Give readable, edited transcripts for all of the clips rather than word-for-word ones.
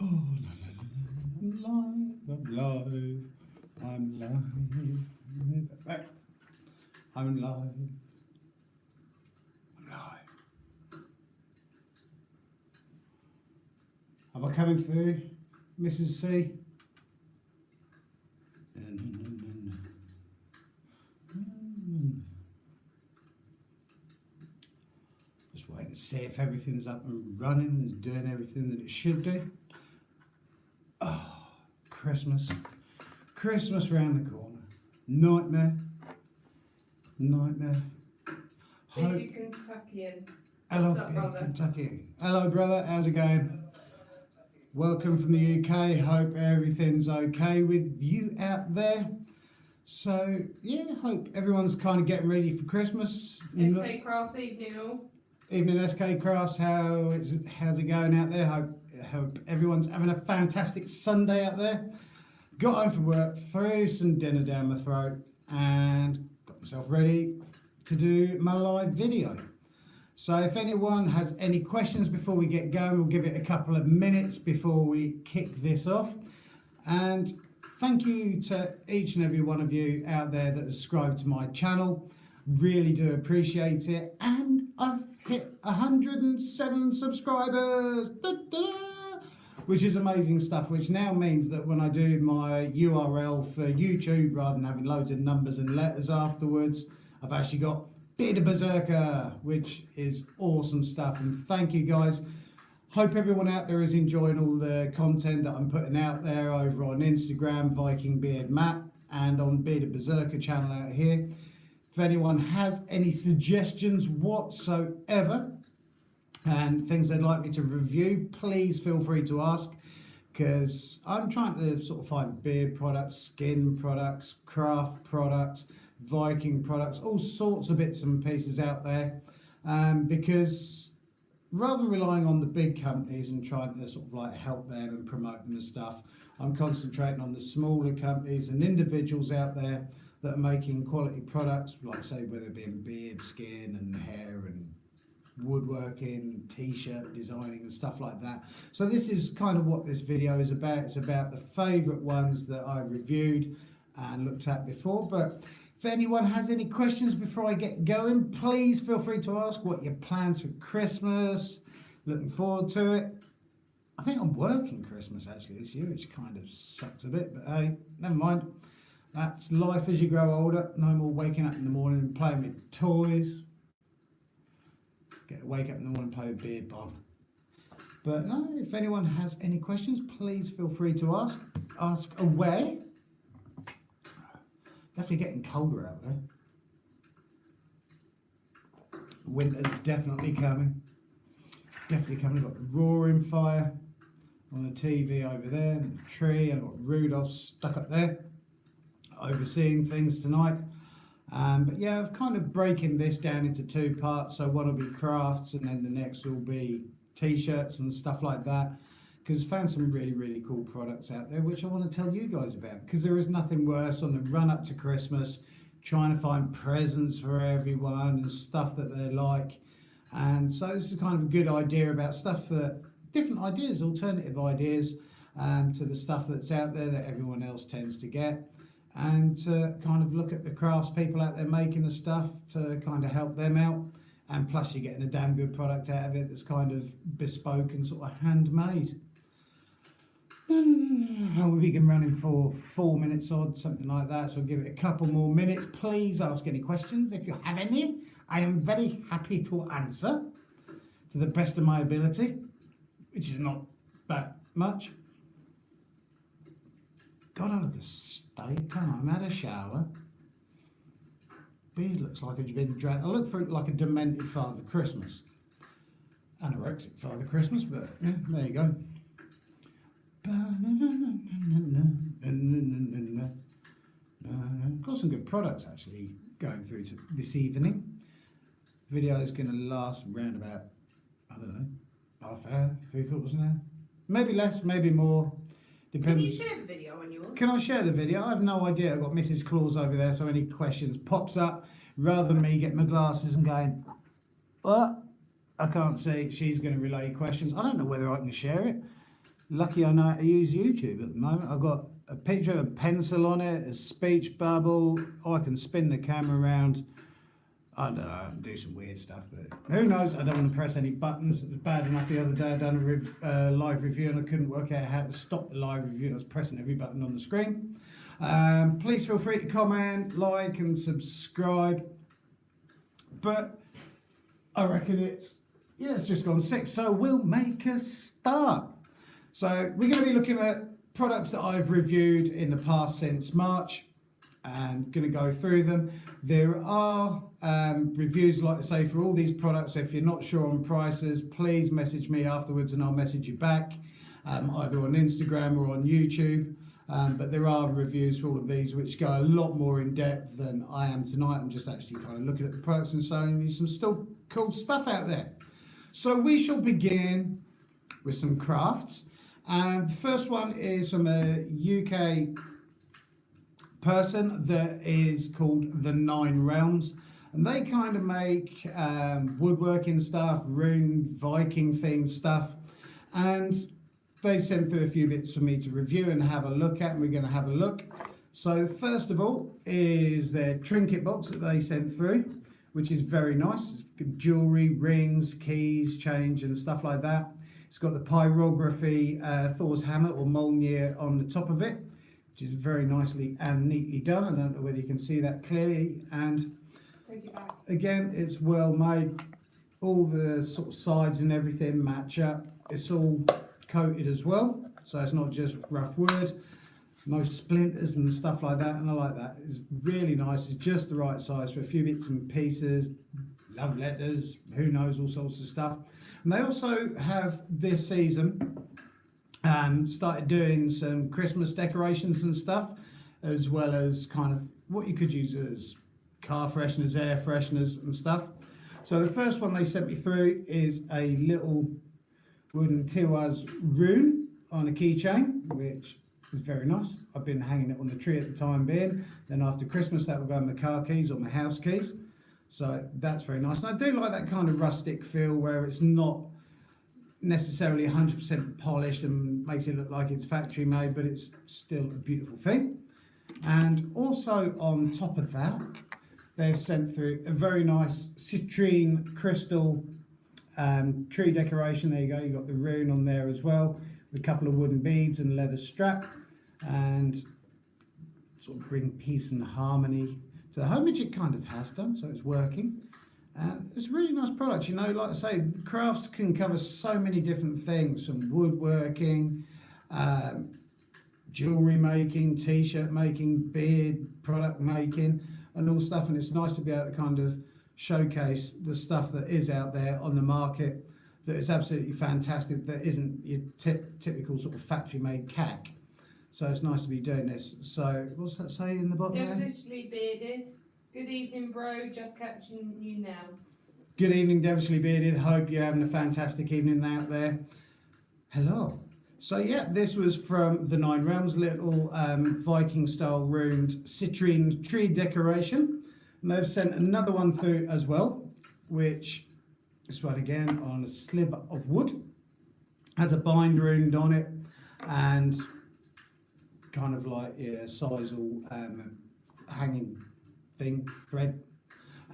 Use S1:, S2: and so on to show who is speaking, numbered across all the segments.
S1: Oh, la, la, la, la, I'm live, I'm live, I'm live, I'm live. Am I coming through, Mrs. C? Just waiting to see if everything's up and running and doing everything that it should do. Oh, Christmas. Christmas round the corner. Nightmare. Nightmare.
S2: Baby Kentuckian.
S1: Hello,
S2: What's up, brother?
S1: Kentucky. Hello, brother. How's it going? Welcome from the UK. Hope everything's okay with you out there. So, yeah, hope everyone's kind of getting ready for Christmas.
S2: SK Cross evening all.
S1: Evening SK Crafts, how's it going out there? Hope everyone's having a fantastic Sunday out there. Got home from work, threw some dinner down my throat, and got myself ready to do my live video. So if anyone has any questions before we get going, we'll give it a couple of minutes before we kick this off. And thank you to each and every one of you out there that has subscribed to my channel. Really do appreciate it. And I've hit 107 subscribers, which is amazing stuff, which now means that when I do my URL for YouTube, rather than having loads of numbers and letters afterwards, I've actually got Bearded Berserker, which is awesome stuff. And thank you guys. Hope everyone out there is enjoying all the content that I'm putting out there over on Instagram, Viking Beard Matt, and on Bearded Berserker channel out here. If anyone has any suggestions whatsoever and things they'd like me to review, please feel free to ask, because I'm trying to sort of find beard products, skin products, craft products, Viking products, all sorts of bits and pieces out there, because rather than relying on the big companies and trying to sort of like help them and promote them and stuff, I'm concentrating on the smaller companies and individuals out there that are making quality products, like I say, whether it be in beard, skin and hair and woodworking, t-shirt designing and stuff like that. So this is kind of what this video is about. It's about the favourite ones that I reviewed and looked at before. But if anyone has any questions before I get going, please feel free to ask what your plans for Christmas. Looking forward to it. I think I'm working Christmas actually this year, which kind of sucks a bit, but hey, never mind. That's life as you grow older. No more waking up in the morning and playing with toys. Get to wake up in the morning and play with beard bomb. But no, if anyone has any questions, please feel free to ask. Ask away. Definitely getting colder out there. Winter's definitely coming. Definitely coming. I've got the roaring fire on the TV over there, and the tree, and I've got Rudolph stuck up there, overseeing things tonight. But yeah, I've kind of breaking this down into two parts. So one will be crafts, and then the next will be t-shirts and stuff like that, because I found some really cool products out there which I want to tell you guys about, because there is nothing worse on the run up to Christmas trying to find presents for everyone and stuff that they like. And so this is kind of a good idea about stuff that different ideas, alternative ideas, to the stuff that's out there that everyone else tends to get, and to kind of look at the crafts people out there making the stuff to kind of help them out. And plus you're getting a damn good product out of it that's kind of bespoke and sort of handmade. We've been running for 4 minutes odd, something like that, so I'll give it a couple more minutes. Please ask any questions if you have any. I am very happy to answer to the best of my ability, which is not that much. God, I look a state. Come on, I've had a shower. Beard looks like it's been dragged. I look for it like a demented Father Christmas. Anorexic Father Christmas, but yeah, there you go. Got some good products actually going through to this evening. Video is going to last around about, I don't know, half hour, 3/4 an hour. Maybe less, maybe more. Depends.
S2: Can you share the video on yours?
S1: Can I share the video? I have no idea. I've got Mrs. Claus over there, so any questions pops up, rather than me getting my glasses and going, what? I can't see. She's going to relay questions. I don't know whether I can share it. lucky I know how to use YouTube at the moment. I've got a picture of a pencil on it, a speech bubble. I can spin the camera around. I don't know, I can do some weird stuff, but who knows? I don't want to press any buttons. It was bad enough the other day. I done a live review and I couldn't work out how to stop the live review. I was pressing every button on the screen. Please feel free to comment, like, and subscribe. But I reckon it's just gone 6, so we'll make a start. So we're going to be looking at products that I've reviewed in the past since March and going to go through them. There are reviews, like I say, for all these products. So if you're not sure on prices, please message me afterwards and I'll message you back, either on Instagram or on YouTube. But there are reviews for all of these which go a lot more in depth than I am tonight. I'm just actually kind of looking at the products and showing you some still cool stuff out there. So we shall begin with some crafts. And the first one is from a UK person that is called the 9 Realms. And they kind of make woodworking stuff, rune, Viking themed stuff. And they've sent through a few bits for me to review and have a look at, and we're going to have a look. So first of all is their trinket box that they sent through, which is very nice. It's got jewellery, rings, keys, change and stuff like that. It's got the pyrography Thor's hammer or Mjolnir on the top of it, which is very nicely and neatly done. I don't know whether you can see that clearly. And again, it's well made. All the sort of sides and everything match up. It's all coated as well, so it's not just rough wood, no splinters and stuff like that, and I like that. It's really nice. It's just the right size for a few bits and pieces, love letters, who knows, all sorts of stuff. And they also have this season started doing some Christmas decorations and stuff, as well as kind of what you could use as car fresheners, air fresheners and stuff. So the first one they sent me through is a little wooden Tiwaz rune on a keychain, which is very nice. I've been hanging it on the tree at the time being. Then after Christmas, that will go in my car keys or my house keys. So that's very nice. And I do like that kind of rustic feel where it's not necessarily 100% polished and makes it look like it's factory made, but it's still a beautiful thing. And also on top of that, they've sent through a very nice citrine crystal tree decoration. There you go, you've got the rune on there as well, with a couple of wooden beads and leather strap, and sort of bring peace and harmony to the home, which it kind of has done, so it's working. And it's a really nice product. You know, like I say, crafts can cover so many different things, from woodworking, jewellery making, t-shirt making, beard product making, and all stuff. And it's nice to be able to kind of showcase the stuff that is out there on the market that is absolutely fantastic, that isn't your typical sort of factory made cack. So it's nice to be doing this. So what's that say in the bottom there?
S2: Devilishly bearded. Good evening, bro. Just catching you now.
S1: Good evening, Devilishly bearded. Hope you're having a fantastic evening out there. Hello. So yeah, this was from the 9 Realms, little Viking style ruined citrine tree decoration. And they've sent another one through as well, which this one again on a sliver of wood, has a bind ruined on it, and kind of like sisal hanging thing, thread.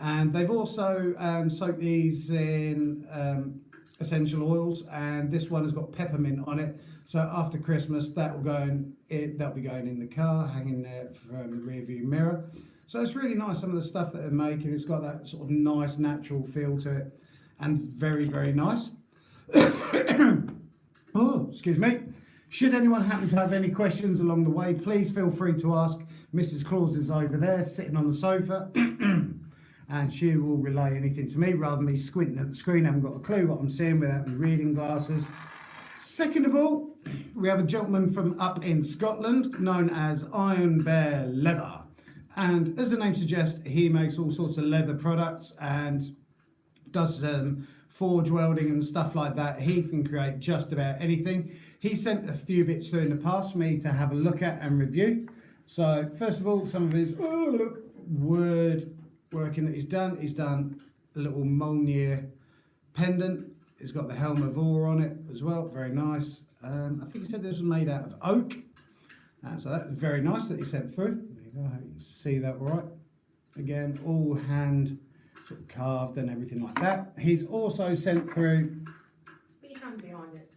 S1: And they've also soaked these in essential oils, and this one has got peppermint on it. So after Christmas, that will go in that'll be going in the car, hanging there from the rear view mirror. So it's really nice, some of the stuff that they're making. It's got that sort of nice natural feel to it, and very, very nice. Oh, excuse me. Should anyone happen to have any questions along the way, please feel free to ask. Mrs. Claus is over there, sitting on the sofa, and she will relay anything to me rather than me squinting at the screen. I haven't got a clue what I'm seeing without my reading glasses. Second of all, we have a gentleman from up in Scotland known as Iron Bear Leather. And as the name suggests, he makes all sorts of leather products and does forge welding and stuff like that. He can create just about anything. He sent a few bits through in the past for me to have a look at and review. So first of all, some of his wood working that he's done. He's done a little Mjolnir pendant. It's got the helm of ore on it as well, very nice. I think he said this was made out of oak. So that was very nice that he sent through. There you go, I hope you can see that all right. Again, all hand sort of carved and everything like that. He's also sent through.
S2: Put your hand behind it.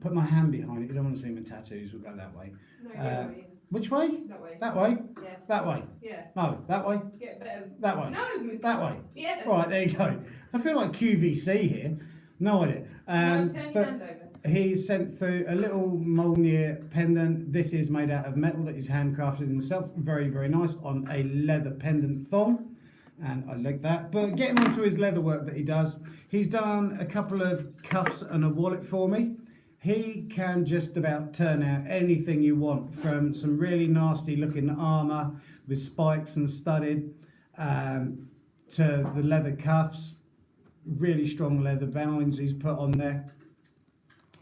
S1: Put my hand behind it. You don't want to see my tattoos. We'll go that way.
S2: No, that way.
S1: Which way?
S2: That way.
S1: That way?
S2: Yeah.
S1: That way?
S2: Yeah.
S1: No, that way?
S2: Get better.
S1: That way?
S2: No.
S1: That way?
S2: Yeah.
S1: Right, there you go. I feel like QVC here. No idea.
S2: No, turn your
S1: but
S2: hand over.
S1: he's sent through a little Molnir pendant. This is made out of metal that he's handcrafted himself. Very, very nice on a leather pendant thong. And I like that. But getting onto his leather work that he does, he's done a couple of cuffs and a wallet for me. He can just about turn out anything you want, from some really nasty looking armour with spikes and studded to the leather cuffs, really strong leather bindings he's put on there.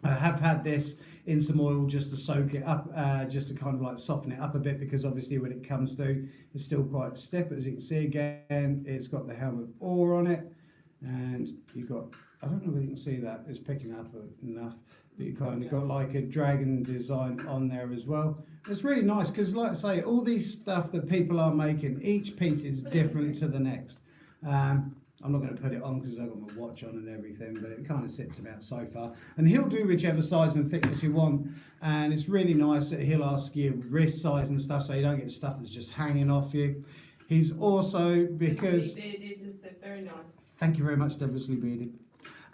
S1: I have had this in some oil just to soak it up, just to kind of like soften it up a bit, because obviously when it comes through it's still quite stiff. But as you can see again, it's got the helm of ore on it, and you've got, I don't know whether you can see that, it's picking up enough, but you kind of got like a dragon design on there as well. It's really nice because, like I say, all these stuff that people are making, each piece is different to the next. I'm not going to put it on because I've got my watch on and everything, but it kind of sits about so far. And he'll do whichever size and thickness you want, and it's really nice that he'll ask you wrist size and stuff, so you don't get stuff that's just hanging off you. He's also, because...
S2: Very nice.
S1: Thank you very much, Devilishly Bearded.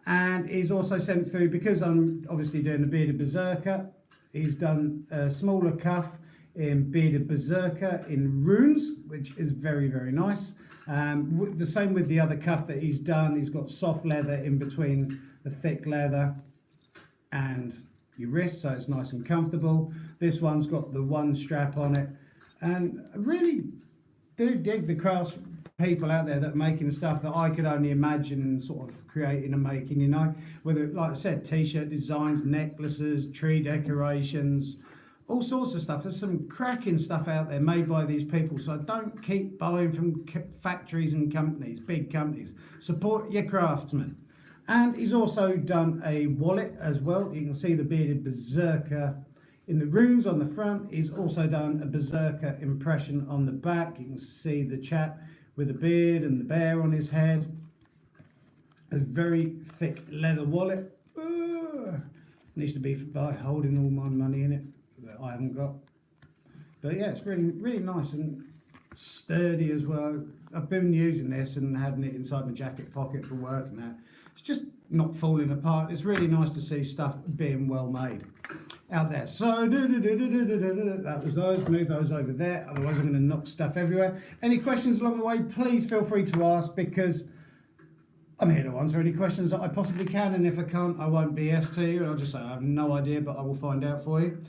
S1: And he's also sent through, because I'm obviously doing the Bearded Berserker, he's done a smaller cuff in Bearded Berserker in runes, which is very, very nice. The same with the other cuff that he's done. He's got soft leather in between the thick leather and your wrist, so it's nice and comfortable. This one's got the one strap on it, and I really do dig the crafts people out there that are making stuff that I could only imagine sort of creating and making, you know, whether, like I said, t-shirt designs, necklaces, tree decorations, all sorts of stuff. There's some cracking stuff out there made by these people, so don't keep buying from factories and companies, big companies. Support your craftsmen. And he's also done a wallet as well. You can see the Bearded Berserker in the runes on the front. He's also done a Berserker impression on the back. You can see the chap with the beard and the bear on his head. A very thick leather wallet. Needs to be by holding all my money in it that I haven't got. But yeah, it's really, really nice and sturdy as well. I've been using this and having it inside my jacket pocket for work and that. It's just not falling apart. It's really nice to see stuff being well made out there. So that was those. Move those over there, otherwise I'm going to knock stuff everywhere. Any questions along the way, please feel free to ask, because I'm here to answer any questions that I possibly can, and if I can't, I won't BS to you. I'll just say I have no idea, but I will find out for you.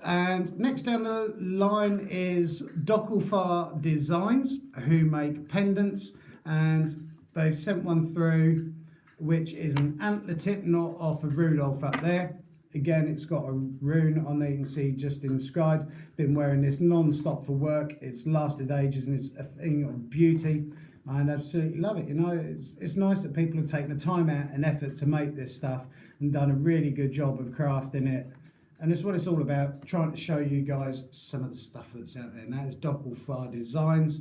S1: And next down the line is Docklefar Designs, who make pendants, and they've sent one through which is an antler tip knot off of Rudolph up there. Again, it's got a rune on there, you can see just inscribed. Been wearing this non-stop for work. It's lasted ages and it's a thing of beauty. I absolutely love it. You know, it's nice that people have taken the time out and effort to make this stuff and done a really good job of crafting it. And it's what it's all about, trying to show you guys some of the stuff that's out there. And that is Docklefar Designs.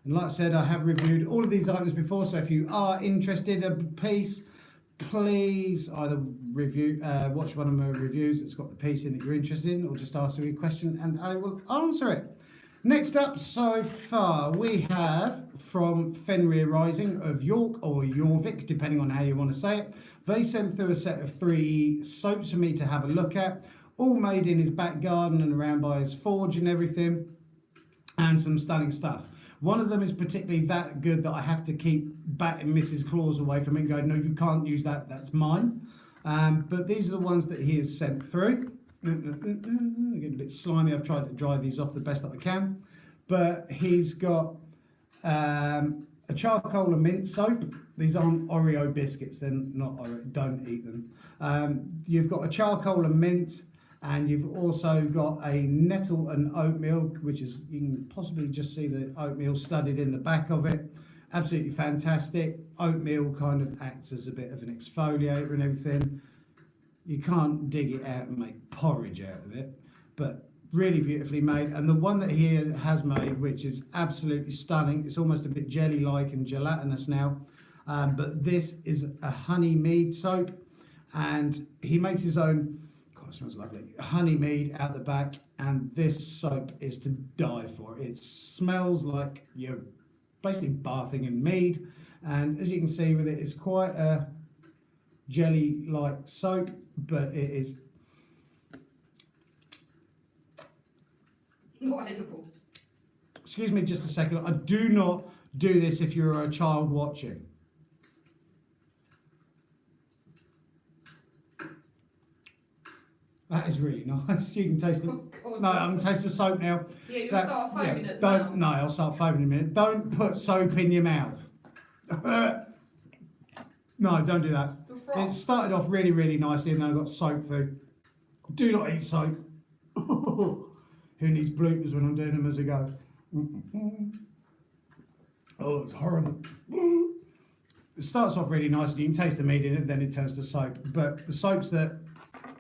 S1: And like I said, I have reviewed all of these items before, so if you are interested in a piece, please either watch one of my reviews that's got the piece in that you're interested in, or just ask me a question and I will answer it. Next up so far, we have from Fenrir Rising of York, or Jorvik, depending on how you want to say it. They sent through a set of 3 soaps for me to have a look at, all made in his back garden and around by his forge and everything, and some stunning stuff. One of them is particularly that good that I have to keep batting Mrs. Claus away from it and go, no, you can't use that, that's mine. But these are the ones that he has sent through. Getting a bit slimy, I've tried to dry these off the best that I can. But he's got a charcoal and mint soap. These aren't Oreo biscuits, they're not Oreo, don't eat them. You've got a charcoal and mint, and you've also got a nettle and oatmeal, which is, you can possibly just see the oatmeal studded in the back of it. Absolutely fantastic. Oatmeal kind of acts as a bit of an exfoliator and everything. You can't dig it out and make porridge out of it, but really beautifully made. And the one that he has made, which is absolutely stunning, it's almost a bit jelly-like and gelatinous now, but this is a honey mead soap, and he makes his own, God, it smells lovely, honey mead out the back, and this soap is to die for. It smells like you're basically bathing in mead, and as you can see with it, it's quite a jelly-like soap, but it is
S2: Not edible.
S1: Excuse me just a second. I do not do this if you're a child watching. That is really nice. You can taste it.
S2: Oh, God.
S1: No, I'm going to taste the soap now.
S2: Yeah, you'll start foaming it
S1: don't,
S2: now.
S1: no, I'll start foaming in a minute. Don't put soap in your mouth. No, don't do that.
S2: The froth.
S1: It started off really, really nicely, and then I got soap food. Do not eat soap. Who needs bloopers when I'm doing them as I go? Oh, it's horrible. It starts off really nice, and you can taste the meat in it, then it turns to soap. But the soaps that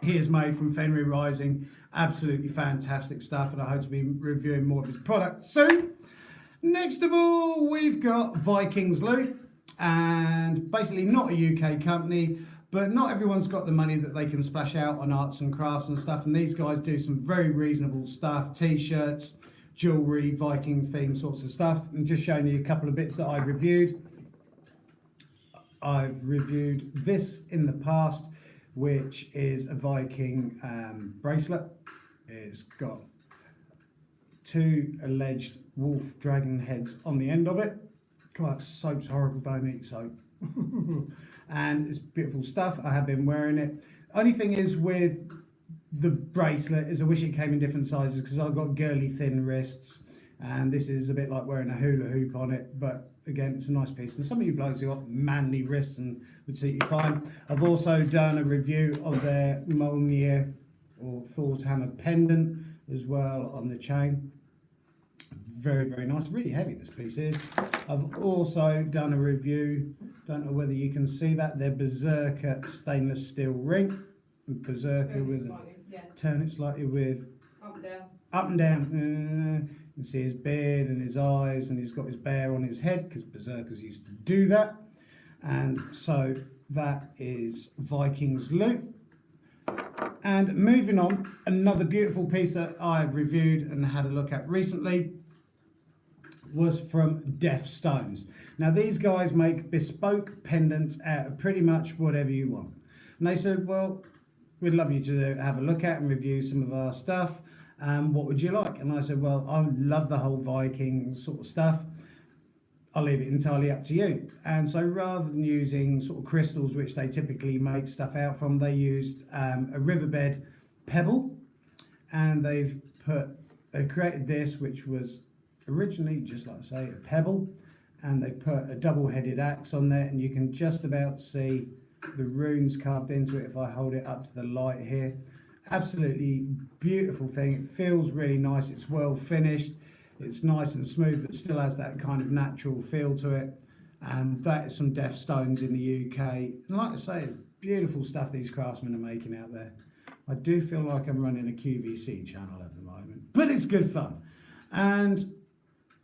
S1: he has made from Fenrir Rising, absolutely fantastic stuff, and I hope to be reviewing more of his products soon. Next of all, we've got Viking's Loot, and basically not a UK company, but not everyone's got the money that they can splash out on arts and crafts and stuff, and these guys do some very reasonable stuff, t-shirts, jewellery, Viking themed sorts of stuff. I'm just showing you a couple of bits that I've reviewed. I've reviewed this in the past, which is a Viking bracelet. It's got two alleged wolf dragon heads on the end of it. God, soap's horrible, don't eat soap. And it's beautiful stuff. I have been wearing it. Only thing is with the bracelet is I wish it came in different sizes, because I've got girly thin wrists, and this is a bit like wearing a hula hoop on it, but again, it's a nice piece. And some of you blokes have got manly wrists and would suit you fine. I've also done a review of their Mjolnir or Thor's Hammer pendant as well on the chain. Very, very nice. Really heavy this piece is. I've also done a review, don't know whether you can see that, their Berserker stainless steel ring. Berserker with turn it slightly with up and down. You can see his beard and his eyes, and he's got his bear on his head, because Berserkers used to do that. And so that is Viking's Loot. And moving on, another beautiful piece that I've reviewed and had a look at recently was from Deaf Stones. Now these guys make bespoke pendants out of pretty much whatever you want. And they said, well, we'd love you to have a look at and review some of our stuff. What would you like? And I said, well, I love the whole Viking sort of stuff. I'll leave it entirely up to you. And so rather than using sort of crystals, which they typically make stuff out from, they used a riverbed pebble, and they've created this, which was originally, just like I say, a pebble, and they've put a double-headed axe on there, and you can just about see the runes carved into it if I hold it up to the light here. Absolutely beautiful thing. It feels really nice. It's well finished. It's nice and smooth, but still has that kind of natural feel to it. And that is some Deaf Stones in the UK. And like I say, beautiful stuff these craftsmen are making out there. I do feel like I'm running a QVC channel at the moment, but it's good fun. And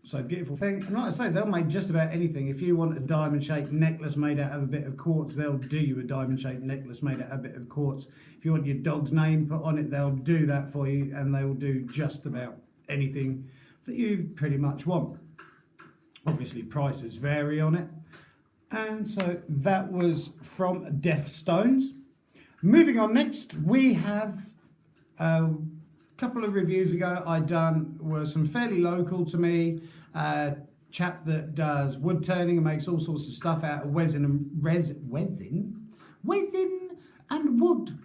S1: so beautiful thing. And like I say, they'll make just about anything. If you want a diamond-shaped necklace made out of a bit of quartz, they'll do you a diamond-shaped necklace made out of a bit of quartz. If you want your dog's name put on it, they'll do that for you, and they will do just about anything that you pretty much want. Obviously, prices vary on it. And so that was from Deaf Stones. Moving on next, we have couple of reviews ago I done were some fairly local to me. Chap that does wood turning and makes all sorts of stuff out of resin and wood,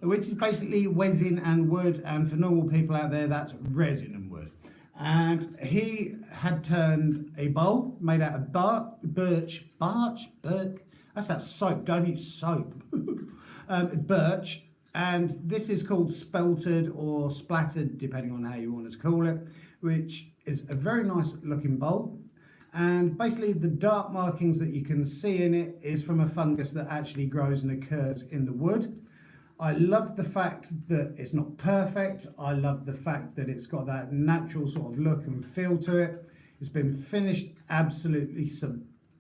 S1: which is basically resin and wood, and for normal people out there that's resin and wood. And he had turned a bowl made out of birch, that's that soap, don't eat soap. Birch. And this is called spelted or splattered, depending on how you want to call it, which is a very nice looking bowl. And basically the dark markings that you can see in it is from a fungus that actually grows and occurs in the wood. I love the fact that it's not perfect. I love the fact that it's got that natural sort of look and feel to it. It's been finished absolutely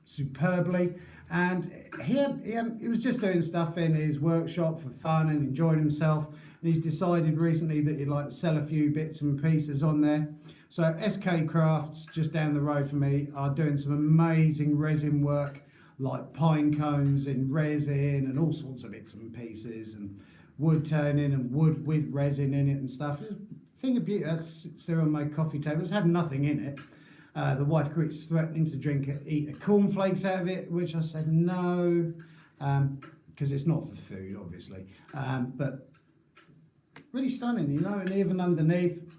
S1: superbly. And he was just doing stuff in his workshop for fun and enjoying himself. And he's decided recently that he'd like to sell a few bits and pieces on there. So SK Crafts, just down the road from me, are doing some amazing resin work, like pine cones in resin and all sorts of bits and pieces, and wood turning and wood with resin in it and stuff. It's a thing of beauty. That sits there on my coffee table. It's had nothing in it. The wife keeps threatening to eat the cornflakes out of it, which I said no, because it's not for food, obviously. But really stunning, you know, and even underneath,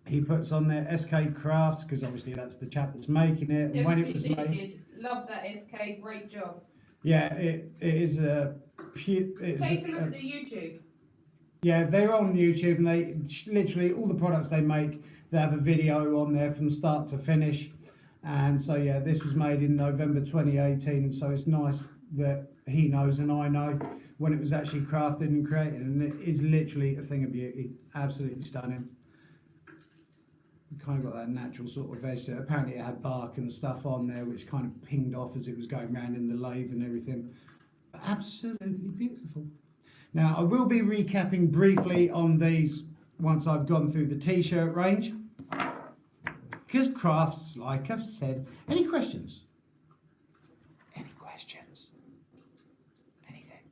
S1: he puts on there SK Crafts, because obviously that's the chap that's making it. And when it was made,
S2: love that SK, great job.
S1: yeah, it is a.
S2: Take a look at the YouTube.
S1: Yeah, they're on YouTube, and they literally all the products they make, they have a video on there from start to finish. And so yeah, this was made in November 2018, and so it's nice that he knows and I know when it was actually crafted and created, and it is literally a thing of beauty. Absolutely stunning. Kind of got that natural sort of edge to it. Apparently it had bark and stuff on there which kind of pinged off as it was going around in the lathe and everything. Absolutely beautiful. Now I will be recapping briefly on these once I've gone through the t-shirt range, because crafts, like I've said. Any questions? Any questions? Anything?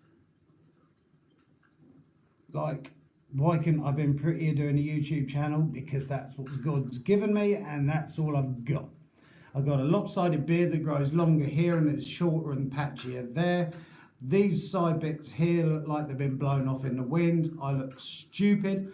S1: Like, Viking, I've been prettier doing a YouTube channel because that's what God's given me, and that's all I've got. I've got a lopsided beard that grows longer here and it's shorter and patchier there. These side bits here look like they've been blown off in the wind. I look stupid,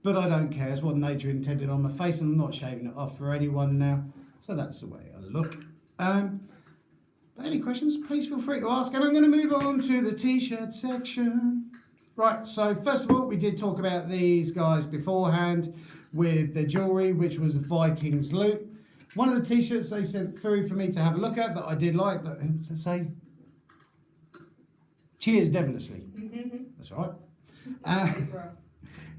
S1: but I don't care. It's what nature intended on my face, and I'm not shaving it off for anyone now. So that's the way I look. But any questions, please feel free to ask. And I'm going to move on to the t-shirt section. Right, so first of all, we did talk about these guys beforehand with the jewellery, which was Viking's loot. One of the t-shirts they sent through for me to have a look at that I did like, that say, cheers devilishly. That's right.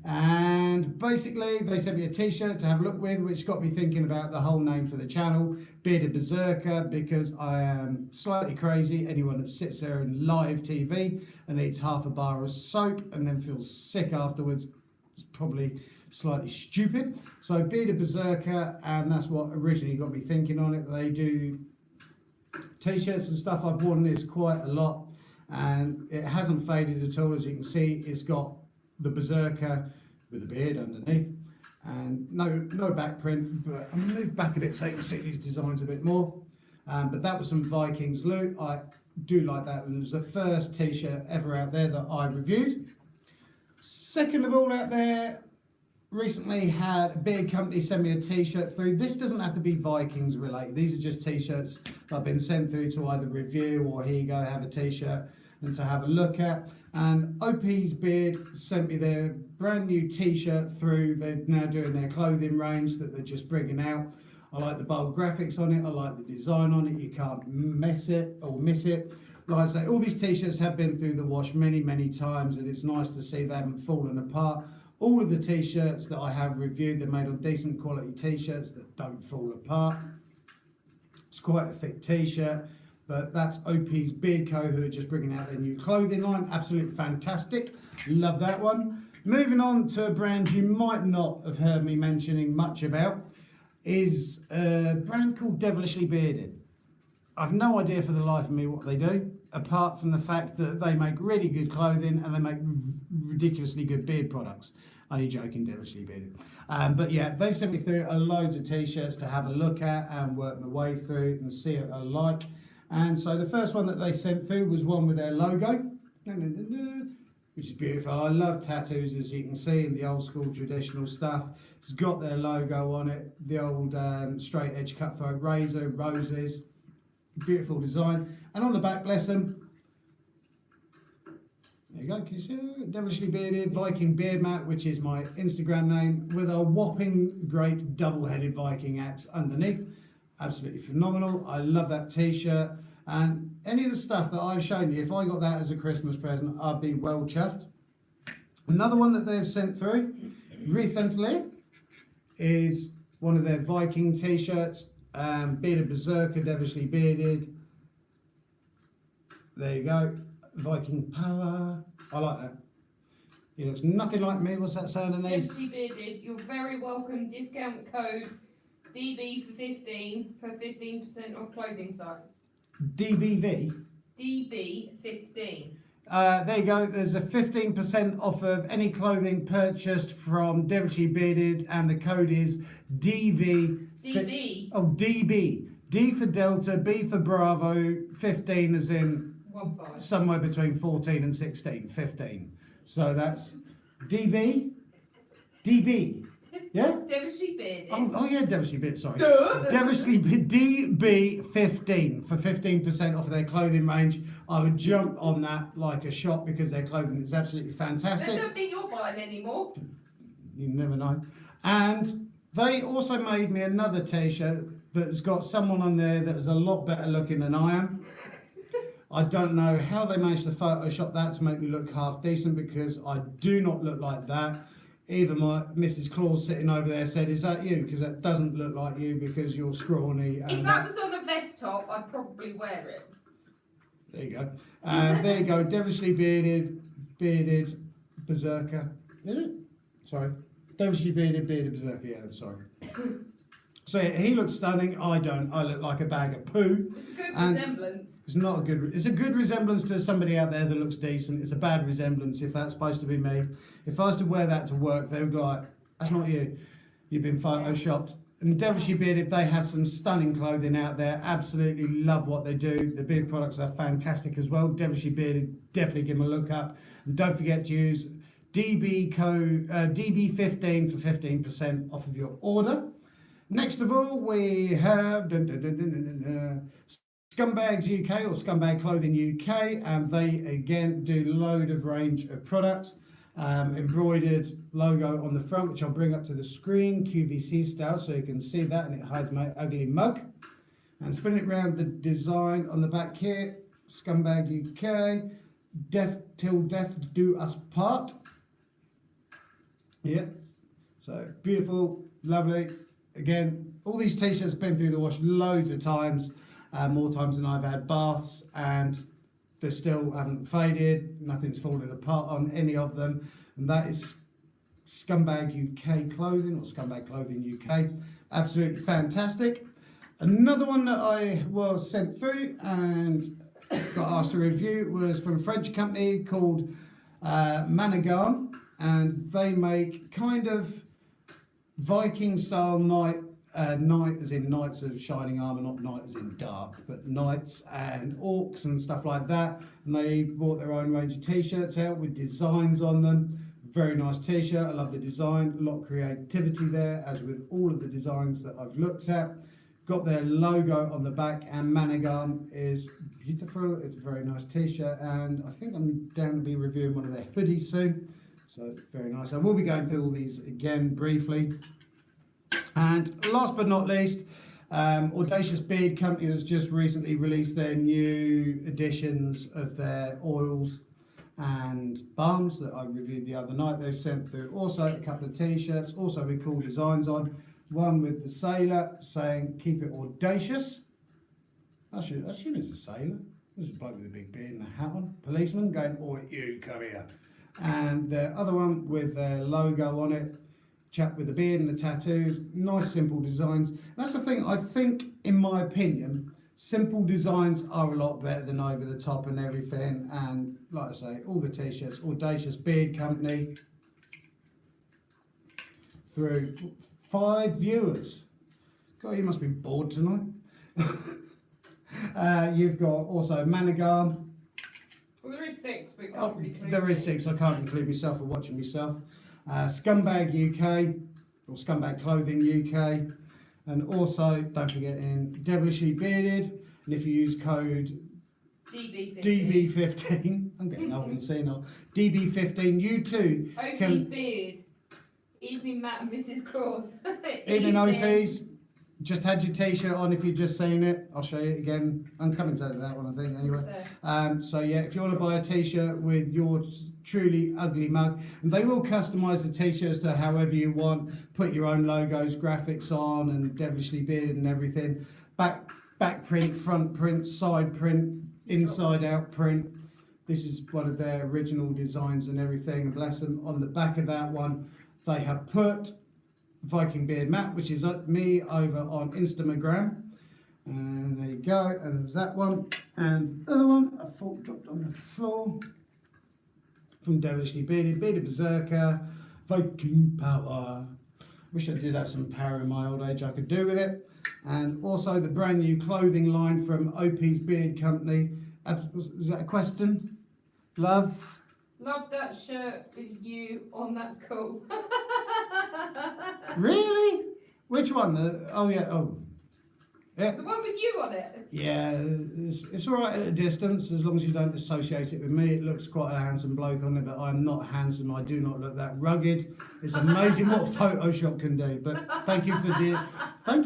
S1: And basically they sent me a t-shirt to have a look with, which got me thinking about the whole name for the channel, Bearded Berserker, because I am slightly crazy. Anyone that sits there in live TV and eats half a bar of soap and then feels sick afterwards is probably slightly stupid. So Bearded Berserker, and that's what originally got me thinking on it. They do t-shirts and stuff. I've worn this quite a lot and it hasn't faded at all. As you can see, it's got the Berserker with the beard underneath, and no back print, but I'm going to move back a bit so you can see these designs a bit more. But that was some Vikings loot. I do like that, and it was the first t-shirt ever out there that I reviewed. Second of all, out there, recently had a big company send me a t-shirt through. This doesn't have to be Vikings related. These are just t-shirts that I've been sent through to either review or here you go, have a t-shirt and to have a look at. And OP's Beard sent me their brand new t-shirt through. They're now doing their clothing range that they're just bringing out. I like the bold graphics on it. I like the design on it. You can't mess it or miss it. Like I say, all these t-shirts have been through the wash many, many times, and it's nice to see they haven't fallen apart. All of the t-shirts that I have reviewed, they're made on decent quality t-shirts that don't fall apart. It's quite a thick t-shirt. But that's OP's Beard Co, who are just bringing out their new clothing line. Absolutely fantastic. Love that one. Moving on to a brand you might not have heard me mentioning much about, is a brand called Devilishly Bearded. I've no idea for the life of me what they do, apart from the fact that they make really good clothing and they make ridiculously good beard products. Only joking, Devilishly Bearded. But yeah, they sent me through a load of t-shirts to have a look at and work my way through and see what I like. And so the first one that they sent through was one with their logo, which is beautiful. I love tattoos, as you can see, in the old school traditional stuff. It's got their logo on it, the old straight edge cutthroat razor, roses, beautiful design. And on the back, bless them, there you go, can you see it? Devilishly Bearded Viking Beard Mat, which is my Instagram name, with a whopping great double-headed Viking axe underneath. Absolutely phenomenal. I love that t-shirt, and any of the stuff that I've shown you, if I got that as a Christmas present, I'd be well chuffed. Another one that they've sent through recently is one of their Viking t-shirts, bearded berserker, devilishly bearded. There you go, Viking power. I like that. He looks nothing like me. What's that saying underneath?
S2: Devilishly bearded. You're very welcome. Discount code DB for 15% off clothing site.
S1: DBV.
S2: DB15.
S1: There you go. There's a 15% off of any clothing purchased from Devilishly Bearded, and the code is DV.
S2: DB.
S1: DB. D for Delta, B for Bravo, 15 as in
S2: 15.
S1: somewhere between 14 and 16, 15. So that's DB. Yeah?
S2: Devilishly bearded.
S1: Oh yeah, Devilishly Bearded, sorry.
S2: Duh.
S1: Devilishly DB15 for 15% off of their clothing range. I would jump on that like a shot because their clothing is absolutely fantastic.
S2: That don't mean you're buying anymore.
S1: You never know. And they also made me another t-shirt that's got someone on there that is a lot better looking than I am. I don't know how they managed to Photoshop that to make me look half decent, because I do not look like that. Even my Mrs. Claus sitting over there said, "Is that you?" Because that doesn't look like you because you're scrawny.
S2: If that was on a vest top, I'd probably wear it.
S1: There you go. And there you go. Devilishly bearded berserker. Is it? Sorry. Devilishly bearded berserker. Yeah, sorry. So yeah, he looks stunning. I don't. I look like a bag of poo.
S2: It's a good
S1: And
S2: resemblance.
S1: it's not a good. It's a good resemblance to somebody out there that looks decent. It's a bad resemblance if that's supposed to be me. If I was to wear that to work, they would go like, "That's not you. You've been photoshopped." And Devilishly Bearded, they have some stunning clothing out there. Absolutely love what they do. The beard products are fantastic as well. Devilishly Bearded, definitely give them a look up. And don't forget to use DB15 for 15% off of your order. Next of all, we have Scumbags UK, or Scumbag Clothing UK, and they again do load of range of products. Embroidered logo on the front, which I'll bring up to the screen, QVC style, so you can see that, and it hides my ugly mug. And spin it around, the design on the back here, Scumbag UK, death till death do us part. Yeah, so beautiful, lovely. Again, all these t-shirts have been through the wash loads of times, more times than I've had baths, and they still haven't faded, nothing's fallen apart on any of them. And that is Scumbag UK Clothing, or Scumbag Clothing UK. Absolutely fantastic. Another one that I was sent through and got asked to review was from a French company called Manigam, and they make kind of Viking style knight as in knights of shining armour, not knight as in dark, but knights and orcs and stuff like that. And they brought their own range of t-shirts out with designs on them. Very nice t-shirt. I love the design. A lot of creativity there, as with all of the designs that I've looked at. Got their logo on the back, and Manigam is beautiful. It's a very nice t-shirt, and I think I'm down to be reviewing one of their hoodies soon. So very nice. I will be going through all these again briefly. And last but not least, Audacious Beard Company has just recently released their new editions of their oils and balms that I reviewed the other night. They've sent through also a couple of t-shirts, also with cool designs on. One with the sailor saying, "Keep it audacious." I assume it's a sailor. There's a bloke with a big beard and a hat on. Policeman going, "Oi, you, come here." And the other one with their logo on it, chap with the beard and the tattoos. Nice, simple designs. That's the thing, I think, in my opinion, simple designs are a lot better than over the top and everything. And like I say, all the t-shirts, Audacious Beard Company, through 5 viewers. God, you must be bored tonight. You've got also Manigam.
S2: Well, there is 6, but can't really include
S1: There is
S2: me.
S1: 6, I can't include myself or watching myself. Scumbag UK, or Scumbag Clothing UK, and also, don't forget, in Devilishly Bearded, and if you use code
S2: DB15.
S1: DB15, I'm getting old and senile, DB15, you too
S2: Opie's
S1: can,
S2: beard. Evening Matt and Mrs. Claus.
S1: evening OPs, just had your t-shirt on if you've just seen it. I'll show you it again. I'm coming to that one, I think, anyway. So yeah, if you want to buy a t-shirt with your truly ugly mug. And they will customise the t-shirts to however you want, put your own logos, graphics on, and devilishly bearded and everything. Back print, front print, side print, inside out print. This is one of their original designs and everything, and bless them. On the back of that one, they have put Viking Beard Matt, which is me over on Instagram. And there you go, and there's that one. And the other one, I thought dropped on the floor. From Devilishly Bearded, Bearded Berserker, Viking Power. Wish I did have some power in my old age I could do with it. And also the brand new clothing line from OP's Beard Company. Was that a question? Love?
S2: Love that shirt with you on, that's cool.
S1: Really? Which one? Oh yeah, oh. Yeah.
S2: The one with you on it.
S1: Yeah, it's all right at a distance as long as you don't associate it with me. It looks quite a handsome bloke on it, but I'm not handsome. I do not look that rugged. It's amazing what Photoshop can do. But thank you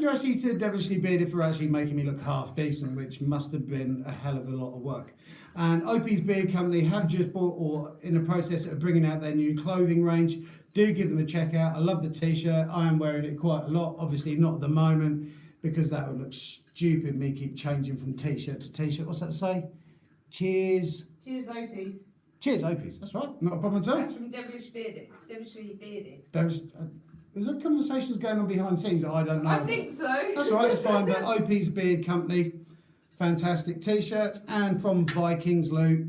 S1: actually to Devilishly Bearded for actually making me look half decent, which must have been a hell of a lot of work. And OP's Beard Company have just bought or in the process of bringing out their new clothing range. Do give them a check out. I love the t-shirt. I am wearing it quite a lot. Obviously not at the moment, because that would look stupid, me keep changing from t-shirt to t-shirt. What's that say? Cheers.
S2: Cheers, Opie's.
S1: Cheers, Opie's. That's right. Not a problem at all.
S2: That's from Devilishly Bearded.
S1: There's conversations going on behind the scenes that I don't know.
S2: I think so.
S1: That's right, it's fine. But OP's Beard Company, fantastic t-shirts. And from Vikings Loot,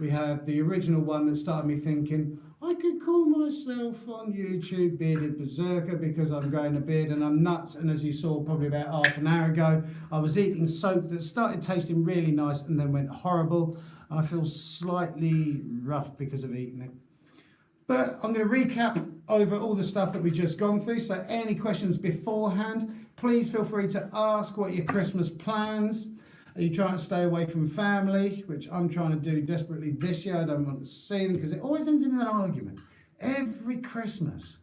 S1: we have the original one that started me thinking, I could call myself on YouTube Bearded Berserker because I'm growing a beard and I'm nuts. And as you saw probably about half an hour ago, I was eating soap that started tasting really nice and then went horrible. And I feel slightly rough because of eating it. But I'm going to recap over all the stuff that we've just gone through. So any questions beforehand, please feel free to ask. What are your Christmas plans? Are you trying to stay away from family, which I'm trying to do desperately this year? I don't want to see them because it always ends in an argument. Every Christmas.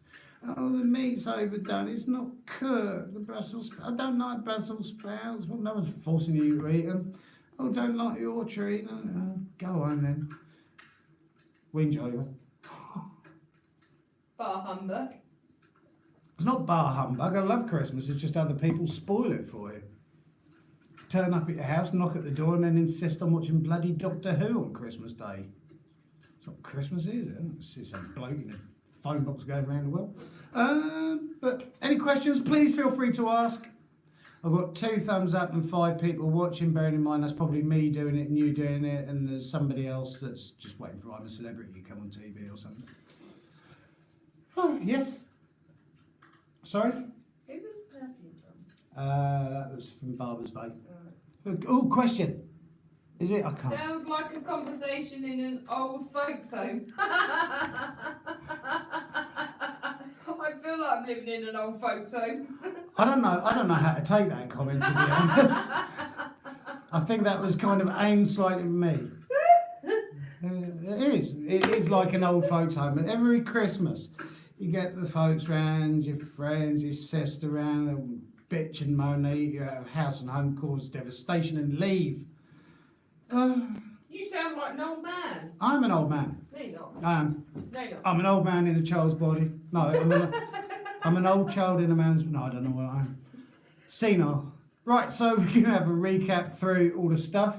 S1: Oh, the meat's overdone. It's not cooked. The Brussels, I don't like Brussels sprouts. Well, no one's forcing you to eat them. Oh, don't like your treat. No, go home then. Whinge over.
S2: Bar humbug.
S1: It's not bar humbug. I love Christmas. It's just other people spoil it for you. Turn up at your house, knock at the door, and then insist on watching bloody Doctor Who on Christmas Day. It's not Christmas, is it? It's some bloke in a phone box going around the world. But any questions, please feel free to ask. I've got 2 thumbs up and 5 people watching, bearing in mind that's probably me doing it and you doing it, and there's somebody else that's just waiting for I'm a celebrity to come on TV or something. Oh, yes. Sorry?
S2: Who was the perfume from?
S1: That was from Barber's Bay. Oh, question. Is it? I can't.
S2: Sounds like a conversation in an old folks home. I feel like I'm living in an old folks home.
S1: I don't know how to take that comment, to be honest. I think that was kind of aimed slightly at me. It is like an old folks home. Every Christmas, you get the folks round, your friends, your sister round, and bitch and moan, they eat you out of house and home, cause devastation and leave.
S2: You sound like an old man.
S1: I'm an old man.
S2: No, you're not.
S1: I am.
S2: No, you're not.
S1: I'm an old man in a child's body. No, I'm an old child in a man's... No, I don't know what I am. Senile. Right, so we're going to have a recap through all the stuff.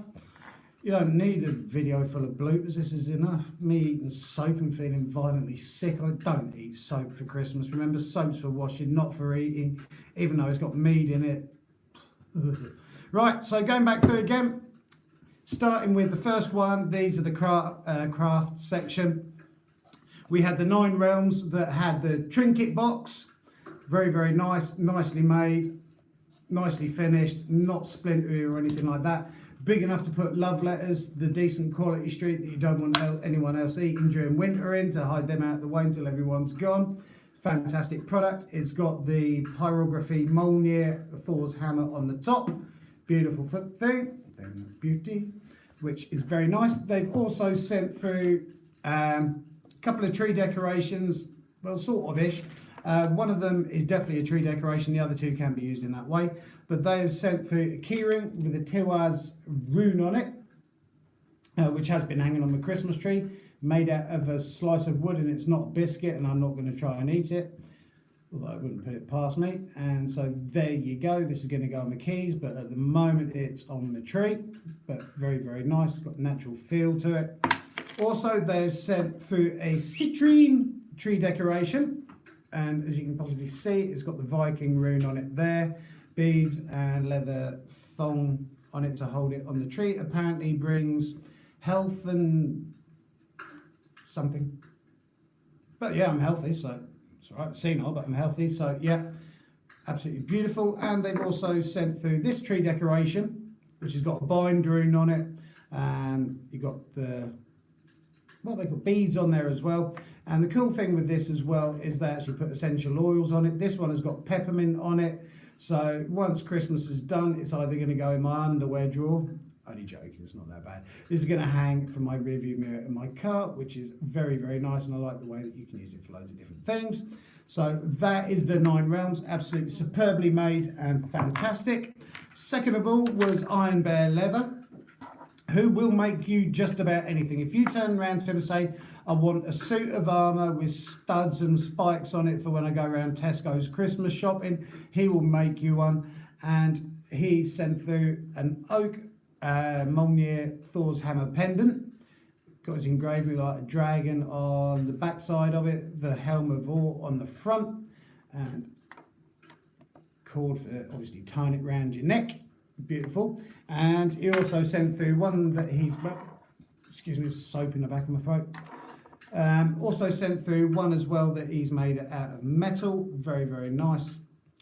S1: You don't need a video full of bloopers. This is enough. Me eating soap and feeling violently sick. I don't eat soap for Christmas. Remember, soap's for washing, not for eating, even though it's got mead in it. Right, so going back through again, starting with the first one. These are the craft section. We had the 9 realms that had the trinket box. Very, very nice, nicely made, nicely finished, not splintery or anything like that. Big enough to put love letters, the decent quality street that you don't want anyone else eating during winter in, to hide them out the way until everyone's gone. Fantastic product. It's got the pyrography Mjolnir Thor's hammer on the top. Beautiful thing. Beauty, which is very nice. They've also sent through a couple of tree decorations, well, sort of ish. One of them is definitely a tree decoration, the other 2 can be used in that way. But they have sent through a keyring with a Tiwaz rune on it, which has been hanging on the Christmas tree. made out of a slice of wood, and it's not a biscuit, and I'm not going to try and eat it, although I wouldn't put it past me. And so there you go. This is going to go on the keys, but at the moment it's on the tree, but very, very nice. It's got a natural feel to it. Also, they've sent through a citrine tree decoration, and as you can possibly see, it's got the Viking rune on it there, beads and leather thong on it to hold it on the tree. Apparently brings health and something. But yeah, I'm healthy, so it's all right. Senile, but I'm healthy, so yeah, absolutely beautiful. And they've also sent through this tree decoration, which has got a bind rune on it, and you got the, well, they've got beads on there as well. And the cool thing with this as well is they actually put essential oils on it. This one has got peppermint on it. So once Christmas is done, it's either going to go in my underwear drawer. Only joking, it's not that bad. This is going to hang from my rearview mirror in my car, which is very, very nice. And I like the way that you can use it for loads of different things. So that is the 9 realms. Absolutely superbly made and fantastic. Second of all was Iron Bear Leather, who will make you just about anything. If you turn around to him and say, I want a suit of armour with studs and spikes on it for when I go around Tesco's Christmas shopping, he will make you one. And he sent through an oak Mjolnir Thor's hammer pendant. Got it engraved with like a dragon on the back side of it, the helm of Or on the front, and cord for obviously tying it around your neck. Beautiful. And he also sent through one that he's, excuse me, soap in the back of my throat. Also sent through one as well that he's made out of metal. Very, very nice.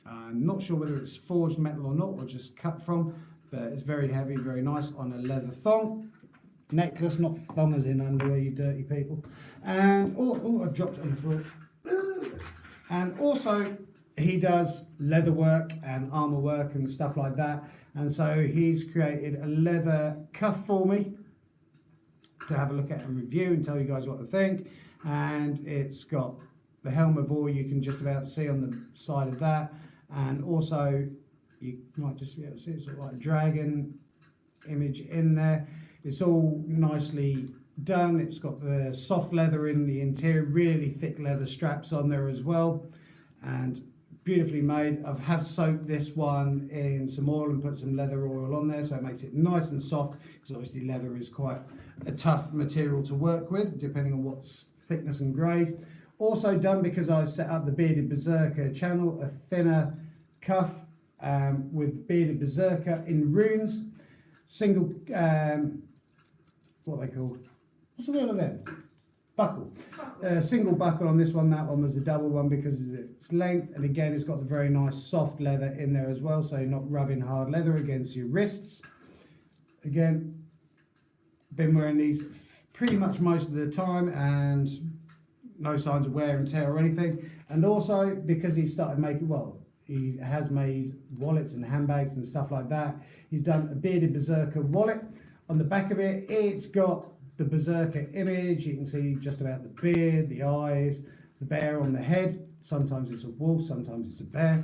S1: I'm not sure whether it's forged metal or not, or just cut from, but it's very heavy, very nice, on a leather thong. Necklace, not thong as in underwear, you dirty people. And, I dropped it on the floor. And also, he does leather work and armour work and stuff like that. And so he's created a leather cuff for me to have a look at and review and tell you guys what to think. And it's got the helm of Or you can just about see on the side of that. And also, you might just be able to see it's sort of like a dragon image in there. It's all nicely done. It's got the soft leather in the interior, really thick leather straps on there as well. And beautifully made. I have soaked this one in some oil and put some leather oil on there, so it makes it nice and soft, because obviously leather is quite a tough material to work with, depending on what thickness and grade. Also done because I set up the Bearded Berserker channel, a thinner cuff with Bearded Berserker in runes. Single, what are they called? What's the word of them? Buckle. Single buckle on this one. That one was a double one because of its length, and again it's got the very nice soft leather in there as well, so you're not rubbing hard leather against your wrists. Again, been wearing these pretty much most of the time and no signs of wear and tear or anything. And also because he started making, well, he has made wallets and handbags and stuff like that. He's done a Bearded Berserker wallet. On the back of it, it's got the Berserker image. You can see just about the beard, the eyes, the bear on the head. Sometimes it's a wolf, sometimes it's a bear.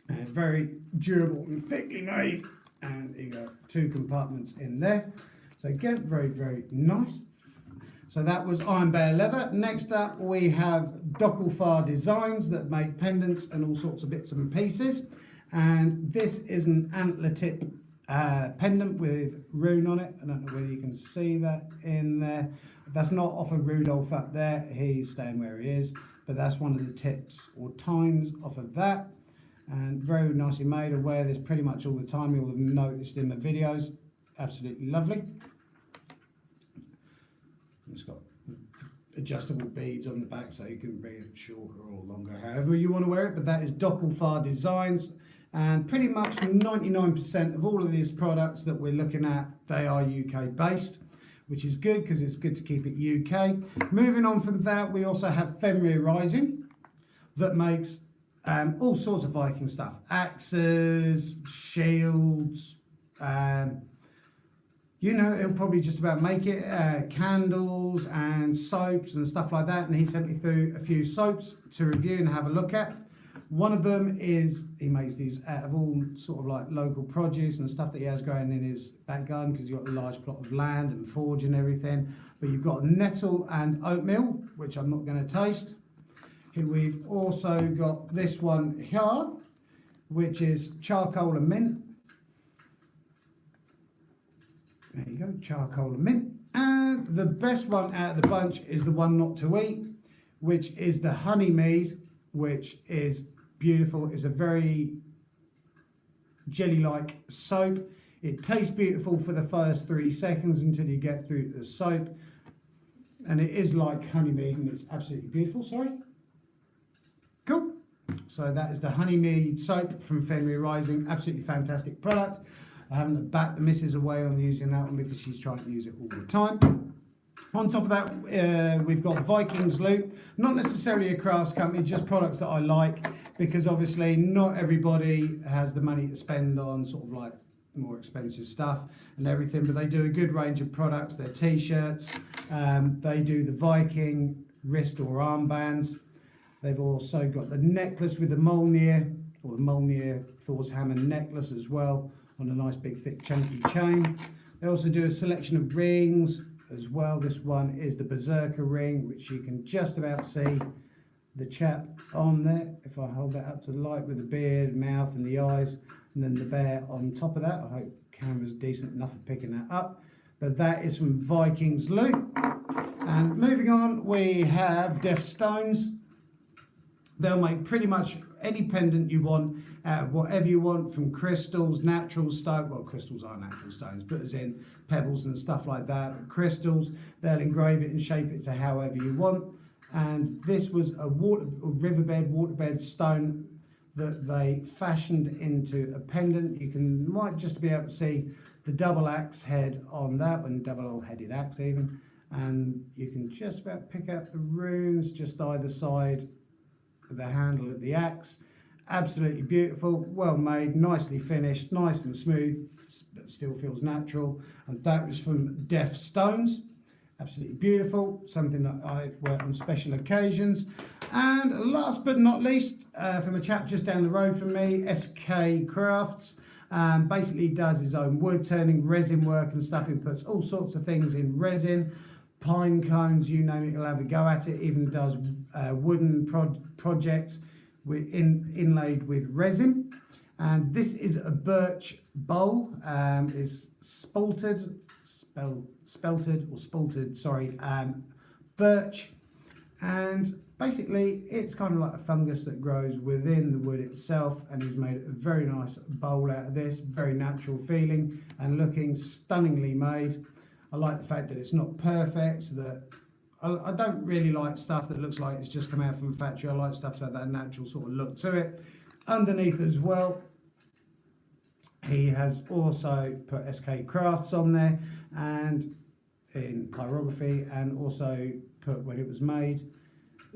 S1: And very durable and thickly made. And you got 2 compartments in there. So again, very, very nice. So that was Iron Bear Leather. Next up, we have Docklefar Designs that make pendants and all sorts of bits and pieces. And this is an antler tip pendant with rune on it. I don't know whether you can see that in there. That's not off of Rudolph up there. He's staying where he is. But that's one of the tips or tines off of that. And very nicely made. I wear this pretty much all the time. You'll have noticed in the videos. Absolutely lovely. It's got adjustable beads on the back, so you can bring it shorter or longer, however you want to wear it. But that is Docklefar Designs, and pretty much 99% of all of these products that we're looking at, they are UK based, which is good because it's good to keep it UK. Moving on from that, we also have Fenrir Rising that makes all sorts of Viking stuff, axes, shields, you know, it'll probably just about make it, candles and soaps and stuff like that. And he sent me through a few soaps to review and have a look at. One of them is he makes these out of all sort of like local produce and stuff that he has growing in his back garden because he's got a large plot of land and forge and everything. But you've got nettle and oatmeal, which I'm not going to taste. Here we've also got this one here, which is charcoal and mint. There you go, charcoal and mint. And the best one out of the bunch is the one not to eat, which is the honey mead, which is beautiful. It's a very jelly-like soap. It tastes beautiful for the first 3 seconds until you get through the soap. And it is like honey mead, and it's absolutely beautiful. Sorry. Cool. So that is the honey mead soap from Fenrir Rising. Absolutely fantastic product. I haven't backed the missus away on using that one because she's trying to use it all the time. On top of that, we've got Viking's Loop. Not necessarily a crafts company, just products that I like, because obviously not everybody has the money to spend on sort of like more expensive stuff and everything, but they do a good range of products. They're t-shirts, they do the Viking wrist or armbands. They've also got the necklace with the Mjolnir, or the Mjolnir Thor's Hammer necklace as well, on a nice big thick chunky chain. They also do a selection of rings as well. This one is the Berserker ring, which you can just about see the chap on there. If I hold that up to the light with the beard, mouth and the eyes, and then the bear on top of that. I hope camera's decent enough at picking that up. But that is from Viking's Loot. And moving on, we have Death Stones. They'll make pretty much any pendant you want out of whatever you want, from crystals, natural stone, well, crystals are natural stones, but as in pebbles and stuff like that, crystals, they'll engrave it and shape it to however you want. And this was a waterbed stone that they fashioned into a pendant. You might just be able to see the double axe head on that one, double-headed axe even, and you can just about pick out the runes just either side of the handle of the axe. Absolutely beautiful, well made, nicely finished, nice and smooth, but still feels natural. And that was from Death Stones. Absolutely beautiful, something that I wear on special occasions. And last but not least, from a chap just down the road from me, SK Crafts. Basically does his own wood turning, resin work and stuff. He puts all sorts of things in resin, pine cones, you name it, he'll have a go at it. Even does wooden projects inlaid with resin. And this is a birch bowl. Is spelted, birch. And basically it's kind of like a fungus that grows within the wood itself, and he's made a very nice bowl out of this, very natural feeling and looking stunningly made. I like the fact that it's not perfect, that I don't really like stuff that looks like it's just come out from a factory. I like stuff to have that natural sort of look to it. Underneath as well, he has also put SK Crafts on there and in pyrography, and also put when it was made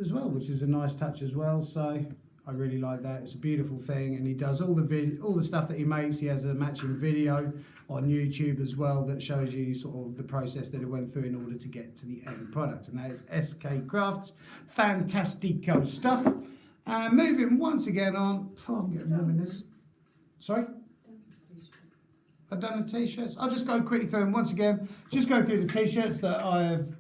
S1: as well, which is a nice touch as well. So I really like that. It's a beautiful thing, and he does all the stuff that he makes. He has a matching video on YouTube as well that shows you sort of the process that it went through in order to get to the end product, and that is SK Crafts. Fantastico stuff. Moving once again on. Oh, I'm getting warm in this. Sorry? I've done the t-shirts. I'll just go quickly through them once again. Just go through the t-shirts that I have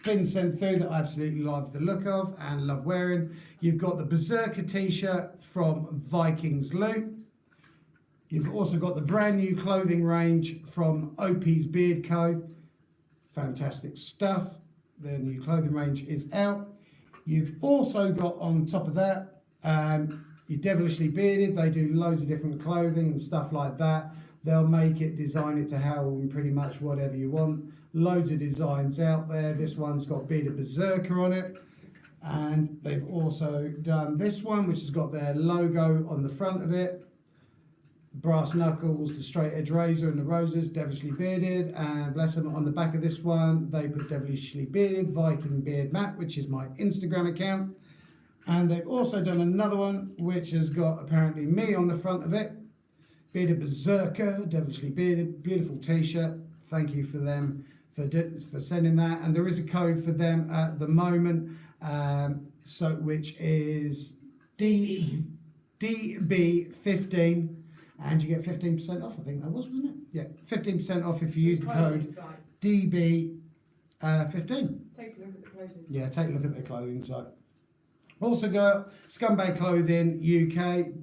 S1: been sent through that I absolutely love the look of and love wearing. You've got the Berserker t-shirt from Viking's Loot. You've also got the brand new clothing range from OP's Beard Co. Fantastic stuff. The new clothing range is out. You've also got on top of that, you're Devilishly Bearded. They do loads of different clothing and stuff like that. They'll make it, design it to how and pretty much whatever you want. Loads of designs out there. This one's got Bearded Berserker on it. And they've also done this one, which has got their logo on the front of it. Brass knuckles, the straight edge razor and the roses, Devilishly Bearded. And bless them, on the back of this one, they put Devilishly Bearded, Viking Beard Mat, which is my Instagram account. And they've also done another one, which has got apparently me on the front of it. Bearded Berserker, Devilishly Bearded, beautiful t-shirt. Thank you for them for sending that. And there is a code for them at the moment, which is DB15, and you get 15% off. I think that wasn't it? Yeah, 15% off if you use the code DB15.
S2: Take a look at the clothing.
S1: Yeah, take a look at their clothing site. Also got Scumbag Clothing UK,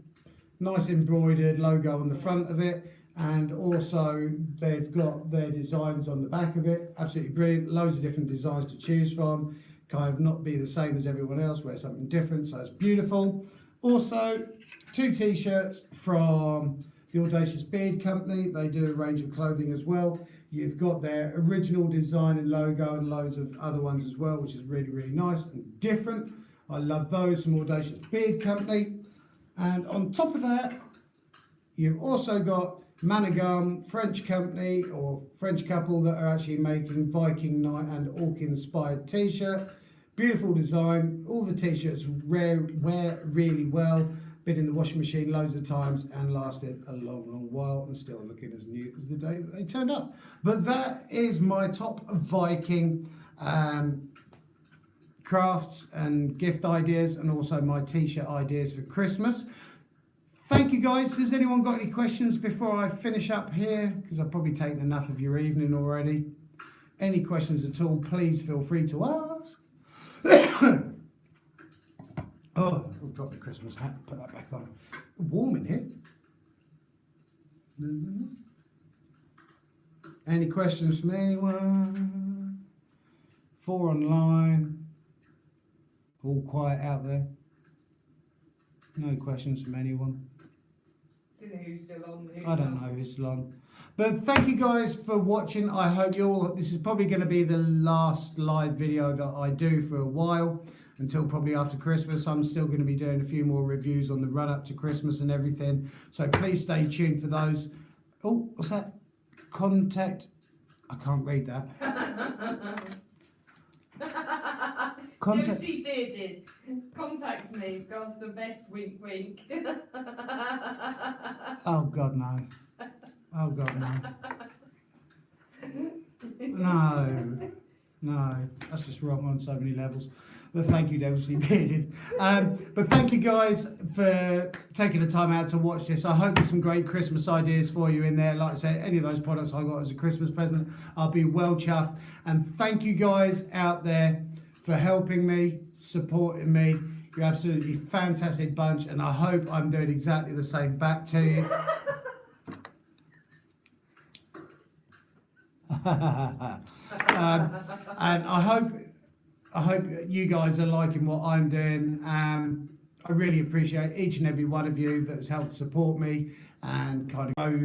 S1: nice embroidered logo on the front of it, and also they've got their designs on the back of it. Absolutely brilliant, loads of different designs to choose from, kind of not be the same as everyone else, wear something different, so it's beautiful. Also, 2 t-shirts from the Audacious Beard Company. They do a range of clothing as well. You've got their original design and logo and loads of other ones as well, which is really, really nice and different. I love those from Audacious Beard Company. And on top of that, you've also got Manigum, French company or French couple that are actually making Viking Night and Orc inspired t-shirt. Beautiful design. All the t-shirts wear really well. Been in the washing machine loads of times and lasted a long, long while and still looking as new as the day that they turned up. But that is my top Viking crafts and gift ideas, and also my t-shirt ideas for Christmas. Thank you guys. Has anyone got any questions before I finish up here? Because I've probably taken enough of your evening already. Any questions at all, please feel free to ask. Oh, I'll drop the Christmas hat, put that back on. Warm in here. Any questions from anyone? 4 online. All quiet out there. No questions from anyone.
S2: Don't know who's still on.
S1: I don't know who's still on. But thank you guys for watching. I hope you all, this is probably going to be the last live video that I do for a while, until probably after Christmas. I'm still going to be doing a few more reviews on the run up to Christmas and everything. So please stay tuned for those. Oh, what's that? Contact. I can't read that. Contact.
S2: Gypsy Bearded. Contact me. God's the best. Wink, wink.
S1: Oh God, no. Oh God, no. No, that's just wrong on so many levels. But thank you, Gypsy Bearded. But thank you guys for taking the time out to watch this. I hope there's some great Christmas ideas for you in there. Like I said, any of those products I got as a Christmas present, I'll be well chuffed. And thank you guys out there for helping me, supporting me. You're absolutely fantastic bunch, and I hope I'm doing exactly the same back to you. And I hope you guys are liking what I'm doing. I really appreciate each and every one of you that's helped support me and kind of go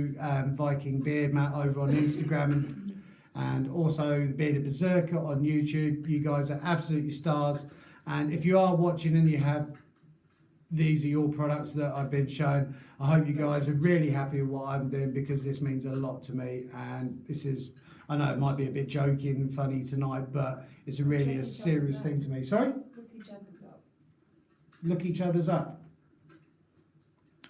S1: Viking Beard Mat over on Instagram and also the Bearded Berserker on YouTube. You guys are absolutely stars. And if you are watching and you have, these are your products that I've been shown, I hope you guys are really happy with what I'm doing, because this means a lot to me. And this is, I know it might be a bit joking and funny tonight, but it's really a serious thing to me. Sorry?
S2: Look each other's up.
S1: Look each other's up.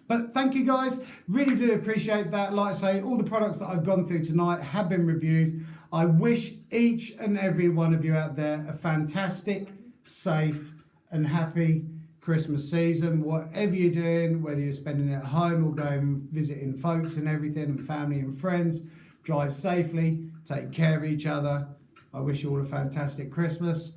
S1: But thank you guys, really do appreciate that. Like I say, all the products that I've gone through tonight have been reviewed. I wish each and every one of you out there a fantastic, safe and happy Christmas season. Whatever you're doing, whether you're spending it at home or going visiting folks and everything and family and friends, drive safely, take care of each other. I wish you all a fantastic Christmas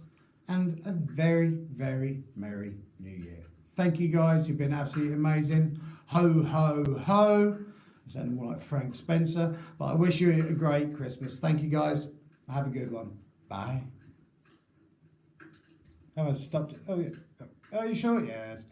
S1: and a very, very Merry New Year. Thank you guys, you've been absolutely amazing. Ho, ho, ho. I sounded more like Frank Spencer, but I wish you a great Christmas. Thank you guys. Have a good one. Bye. Oh, I stopped it. Oh, yeah. Are you sure? Yes.